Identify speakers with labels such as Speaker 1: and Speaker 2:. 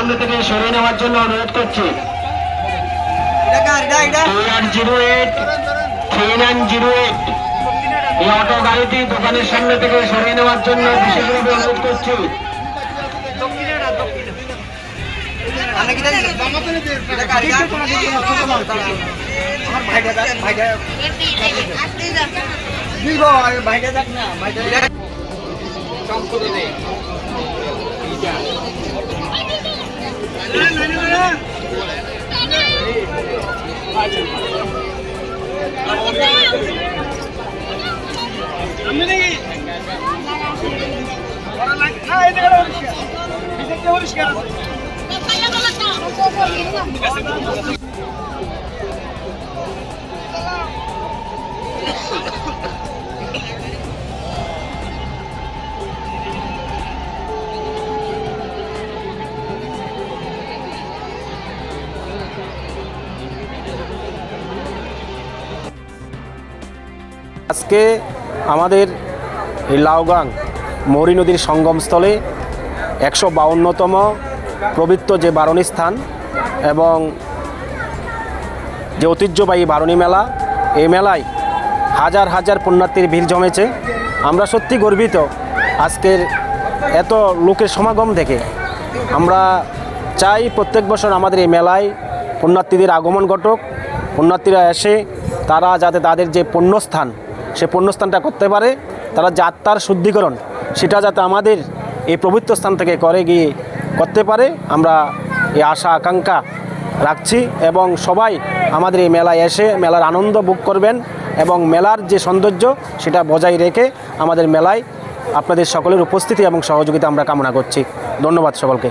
Speaker 1: সামনে থেকে সরিয়ে নেওয়ার জন্য অনুরোধ করছি। 2808 3908 এই অটো গাড়িটি দোকানের সামনে থেকে সরিয়ে নেওয়ার জন্য বিশেষভাবে অনুরোধ করছি।
Speaker 2: আজকে আমাদের এই লাউগাং মৌরি নদীর সঙ্গমস্থলে 152তম পবিত্র যে বারণী স্থান এবং যে ঐতিহ্যবাহী বারণী মেলা, এই মেলায় হাজার হাজার পুণ্যার্থীর ভিড় জমেছে। আমরা সত্যি গর্বিত আজকের এত লোকের সমাগম দেখে। আমরা চাই প্রত্যেক বছর আমাদের এই মেলায় পুণ্যার্থীদের আগমন ঘটুক, পুণ্যার্থীরা এসে তারা যাতে তাদের যে পুণ্যস্থান সে পুণ্যস্থানটা করতে পারে, তারা যে আত্মার শুদ্ধিকরণ সেটা যাতে আমাদের এই পবিত্র স্থান থেকে করে গিয়ে করতে পারে, আমরা এই আশা আকাঙ্ক্ষা রাখছি। এবং সবাই আমাদের এই মেলায় এসে মেলার আনন্দ ভোগ করবেন এবং মেলার যে সৌন্দর্য সেটা বজায় রেখে আমাদের মেলায় আপনাদের সকলের উপস্থিতি এবং সহযোগিতা আমরা কামনা করছি। ধন্যবাদ সকলকে।